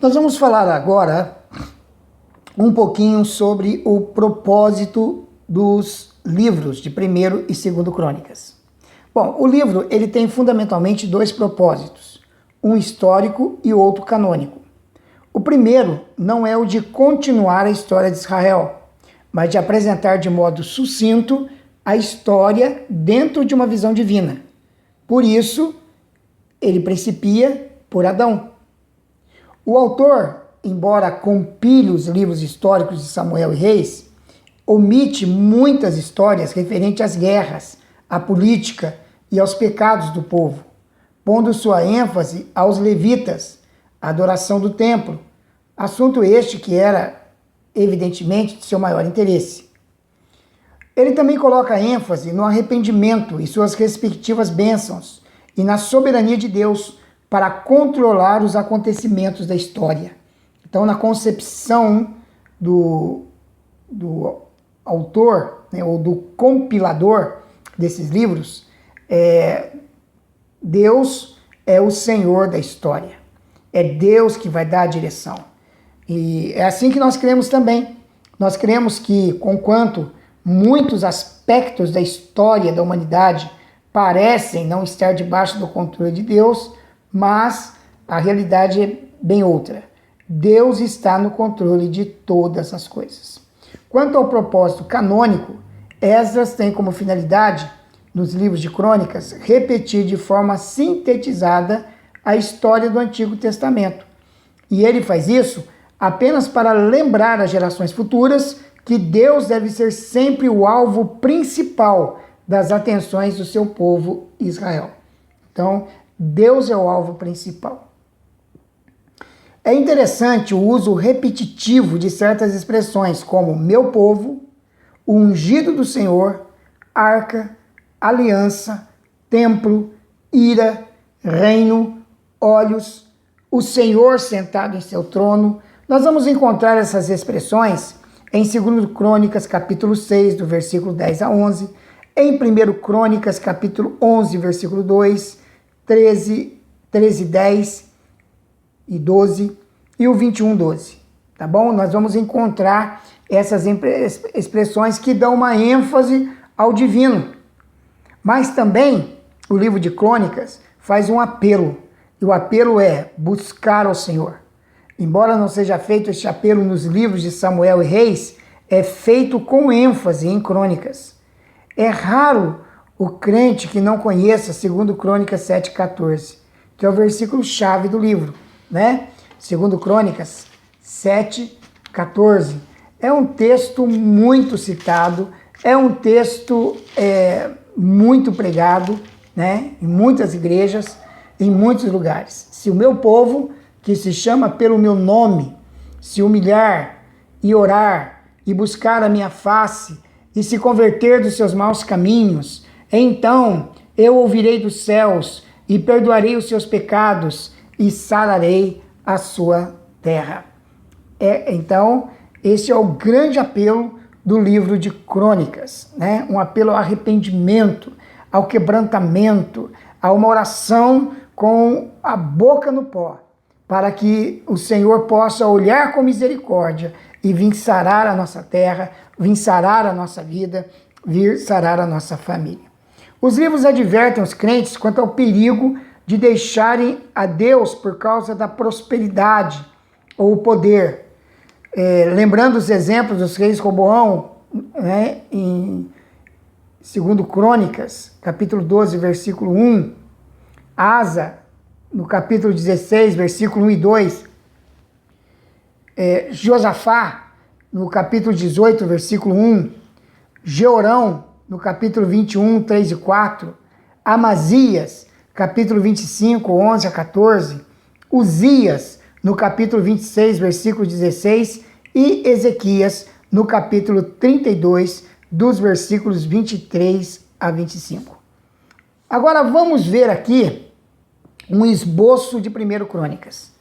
Nós vamos falar agora um pouquinho sobre o propósito dos livros de 1º e 2º Crônicas. Bom, o livro ele tem fundamentalmente dois propósitos, um histórico e outro canônico. O primeiro não é o de continuar a história de Israel, mas de apresentar de modo sucinto a história dentro de uma visão divina. Por isso, ele principia por Adão. O autor, embora compile os livros históricos de Samuel e Reis, omite muitas histórias referentes às guerras, à política e aos pecados do povo, pondo sua ênfase aos levitas, à adoração do templo, assunto este que era, evidentemente, de seu maior interesse. Ele também coloca ênfase no arrependimento e suas respectivas bênçãos e na soberania de Deus para controlar os acontecimentos da história. Então, na concepção do autor, né, ou do compilador desses livros, Deus é o Senhor da história. É Deus que vai dar a direção. E é assim que nós cremos também. Nós cremos que, conquanto muitos aspectos da história da humanidade parecem não estar debaixo do controle de Deus, mas a realidade é bem outra. Deus está no controle de todas as coisas. Quanto ao propósito canônico, Esdras tem como finalidade, nos livros de crônicas, repetir de forma sintetizada a história do Antigo Testamento. E ele faz isso apenas para lembrar às gerações futuras que Deus deve ser sempre o alvo principal das atenções do seu povo Israel. Então, Deus é o alvo principal. É interessante o uso repetitivo de certas expressões como meu povo, o ungido do Senhor, arca, aliança, templo, ira, reino, olhos, o Senhor sentado em seu trono. Nós vamos encontrar essas expressões em 2 Crônicas, capítulo 6, do versículo 10 a 11, em 1 Crônicas, capítulo 11, versículo 2, 13, 10 e 12 e o 21, 12. Tá bom? Nós vamos encontrar essas expressões que dão uma ênfase ao divino. Mas também o livro de Crônicas faz um apelo, e o apelo é buscar ao Senhor. Embora não seja feito este apelo nos livros de Samuel e Reis, é feito com ênfase em Crônicas. É raro o crente que não conheça 2 Crônicas 7,14, que é o versículo-chave do livro, né? 2 Crônicas 7,14. É um texto muito citado, é um texto muito pregado, né? Em muitas igrejas, em muitos lugares. Se o meu povo, que se chama pelo meu nome, se humilhar e orar e buscar a minha face e se converter dos seus maus caminhos, então eu ouvirei dos céus e perdoarei os seus pecados e sararei a sua terra. Então, esse é o grande apelo do livro de Crônicas, né? Um apelo ao arrependimento, ao quebrantamento, a uma oração com a boca no pó, para que o Senhor possa olhar com misericórdia e vir sarar a nossa terra, vir sarar a nossa vida, vir sarar a nossa família. Os livros advertem os crentes quanto ao perigo de deixarem a Deus por causa da prosperidade ou o poder. Lembrando os exemplos dos reis Roboão, né, em 2 Crônicas, capítulo 12, versículo 1, Asa, no capítulo 16, versículo 1 e 2, Josafá, no capítulo 18, versículo 1, Jeorão, no capítulo 21, 3 e 4, Amazias, capítulo 25, 11 a 14, Uzias, no capítulo 26, versículo 16, e Ezequias, no capítulo 32, dos versículos 23 a 25. Agora vamos ver aqui um esboço de 1 Crônicas.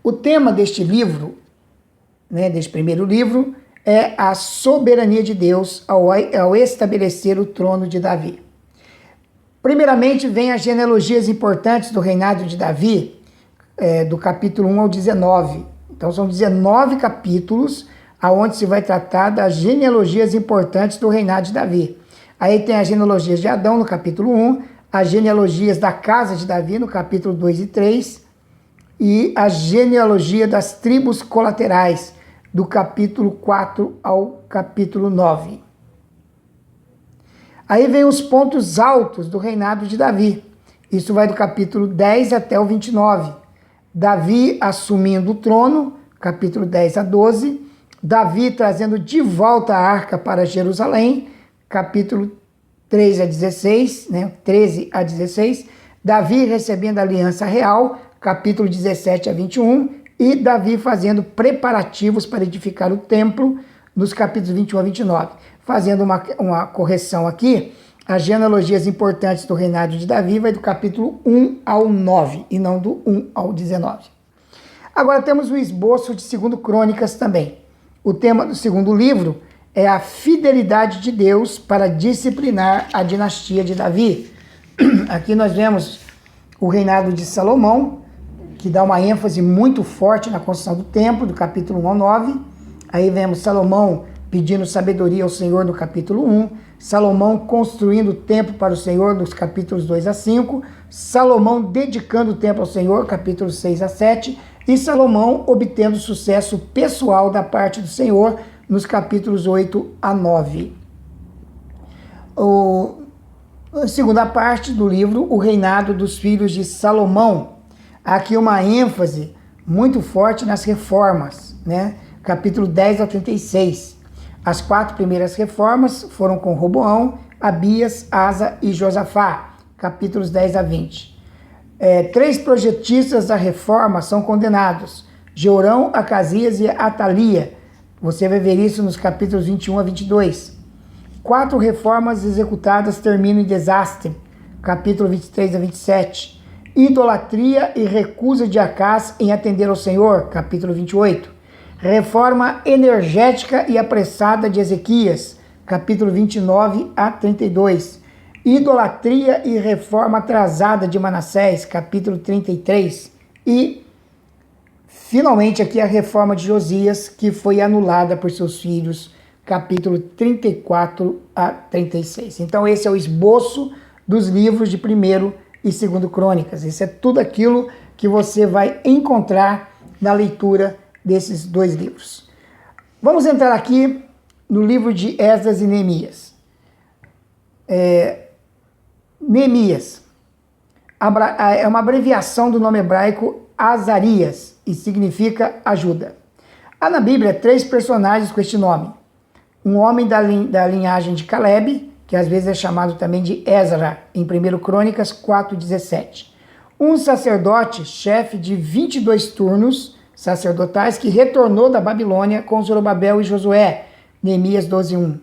O tema deste livro, né, deste primeiro livro, é a soberania de Deus ao estabelecer o trono de Davi. Primeiramente, vem as genealogias importantes do reinado de Davi, do capítulo 1 ao 19. Então são 19 capítulos aonde se vai tratar das genealogias importantes do reinado de Davi. Aí tem as genealogias de Adão no capítulo 1, as genealogias da casa de Davi no capítulo 2 e 3, e a genealogia das tribos colaterais, do capítulo 4 ao capítulo 9. Aí vem os pontos altos do reinado de Davi. Isso vai do capítulo 10 até o 29. Davi assumindo o trono, capítulo 10 a 12. Davi trazendo de volta a arca para Jerusalém, capítulo 13 a 16, né? 13 a 16. Davi recebendo a aliança real, capítulo 17 a 21. E Davi fazendo preparativos para edificar o templo, nos capítulos 21 a 29. Fazendo uma correção aqui, as genealogias importantes do reinado de Davi vai do capítulo 1 ao 9, e não do 1 ao 19. Agora temos o esboço de 2 Crônicas também. O tema do segundo livro é a fidelidade de Deus para disciplinar a dinastia de Davi. Aqui nós vemos o reinado de Salomão, que dá uma ênfase muito forte na construção do templo, do capítulo 1 ao 9. Aí vemos Salomão pedindo sabedoria ao Senhor no capítulo 1, Salomão construindo o templo para o Senhor nos capítulos 2 a 5, Salomão dedicando o templo ao Senhor, capítulos 6 a 7, e Salomão obtendo sucesso pessoal da parte do Senhor nos capítulos 8 a 9. A segunda parte do livro, o reinado dos filhos de Salomão. Há aqui uma ênfase muito forte nas reformas, né? Capítulo 10 a 36. As 4 primeiras reformas foram com Roboão, Abias, Asa e Josafá, capítulos 10 a 20. 3 projetistas da reforma são condenados, Jorão, Acasias e Atalia. Você vai ver isso nos capítulos 21 a 22. 4 reformas executadas terminam em desastre, capítulo 23 a 27. Idolatria e recusa de Acás em atender ao Senhor, capítulo 28. Reforma energética e apressada de Ezequias, capítulo 29 a 32. Idolatria e reforma atrasada de Manassés, capítulo 33. E, finalmente, aqui a reforma de Josias, que foi anulada por seus filhos, capítulo 34 a 36. Então, esse é o esboço dos livros de 1º e 2º Crônicas. Isso é tudo aquilo que você vai encontrar na leitura desses 2 livros. Vamos entrar aqui no livro de Esdras e Neemias. Neemias é uma abreviação do nome hebraico Azarias e significa ajuda. Há na Bíblia 3 personagens com este nome. Um homem da linhagem de Caleb, que às vezes é chamado também de Ezra, em 1 Crônicas 4:17. Um sacerdote, chefe de 22 turnos sacerdotais, que retornou da Babilônia com Zorobabel e Josué, Neemias 12:1.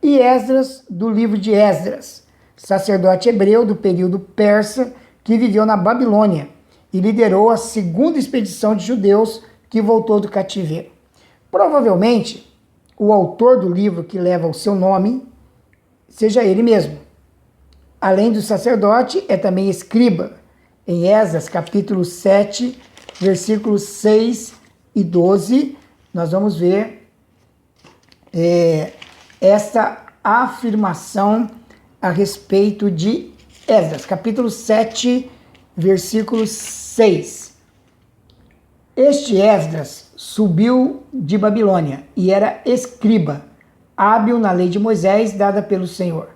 E Esdras, do livro de Esdras, sacerdote hebreu do período persa, que viveu na Babilônia e liderou a 2ª expedição de judeus que voltou do cativeiro. Provavelmente, o autor do livro que leva o seu nome seja ele mesmo. Além do sacerdote, é também escriba. Em Esdras, capítulo 7, versículos 6 e 12, nós vamos ver esta afirmação a respeito de Esdras, capítulo 7, versículo 6. Este Esdras subiu de Babilônia e era escriba, hábil na lei de Moisés, dada pelo Senhor,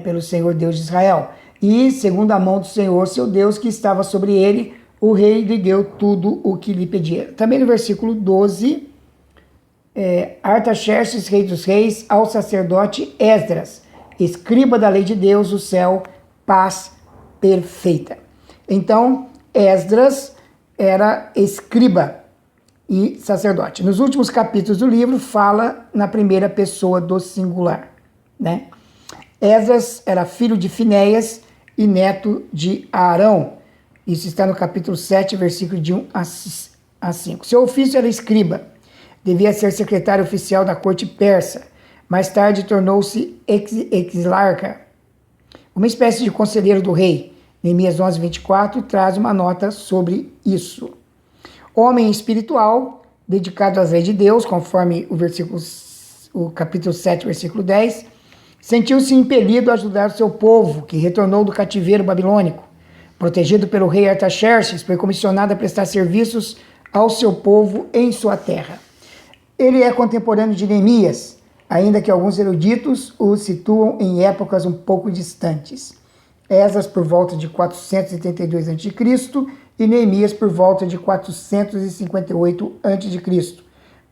pelo Senhor Deus de Israel. E, segundo a mão do Senhor, seu Deus, que estava sobre ele, o rei lhe deu tudo o que lhe pedia. Também no versículo 12, Artaxerxes, rei dos reis, ao sacerdote Esdras, escriba da lei de Deus, o céu, paz perfeita. Então, Esdras era escriba e sacerdote. Nos últimos capítulos do livro, fala na primeira pessoa do singular, né? Esdras era filho de Finéias e neto de Arão. Isso está no capítulo 7, versículo de 1 a 5. Seu ofício era escriba. Devia ser secretário oficial da corte persa. Mais tarde tornou-se exilarca, uma espécie de conselheiro do rei. Neemias 11, 24 traz uma nota sobre isso. Homem espiritual, dedicado às leis de Deus, conforme o capítulo 7, versículo 10, sentiu-se impelido a ajudar o seu povo, que retornou do cativeiro babilônico. Protegido pelo rei Artaxerxes, foi comissionado a prestar serviços ao seu povo em sua terra. Ele é contemporâneo de Neemias, ainda que alguns eruditos o situam em épocas um pouco distantes. Esdras por volta de 432 a.C. e Neemias por volta de 458 a.C.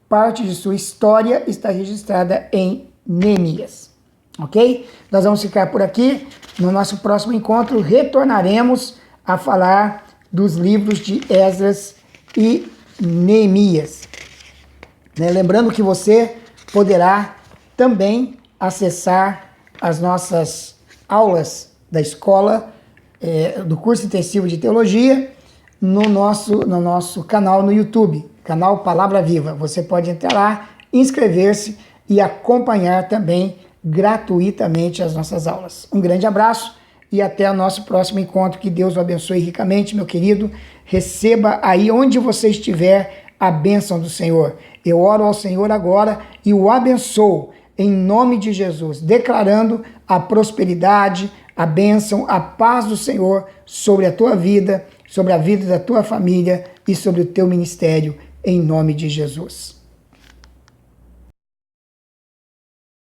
Parte de sua história está registrada em Neemias. Ok? Nós vamos ficar por aqui. No nosso próximo encontro retornaremos a falar dos livros de Esdras e Neemias. Lembrando que você poderá também acessar as nossas aulas da escola, do curso intensivo de teologia, no nosso canal no YouTube, canal Palavra Viva. Você pode entrar lá, inscrever-se e acompanhar também gratuitamente as nossas aulas. Um grande abraço e até o nosso próximo encontro. Que Deus o abençoe ricamente, meu querido. Receba aí onde você estiver a bênção do Senhor. Eu oro ao Senhor agora e o abençoo em nome de Jesus, declarando a prosperidade, a bênção, a paz do Senhor sobre a tua vida, sobre a vida da tua família e sobre o teu ministério, em nome de Jesus.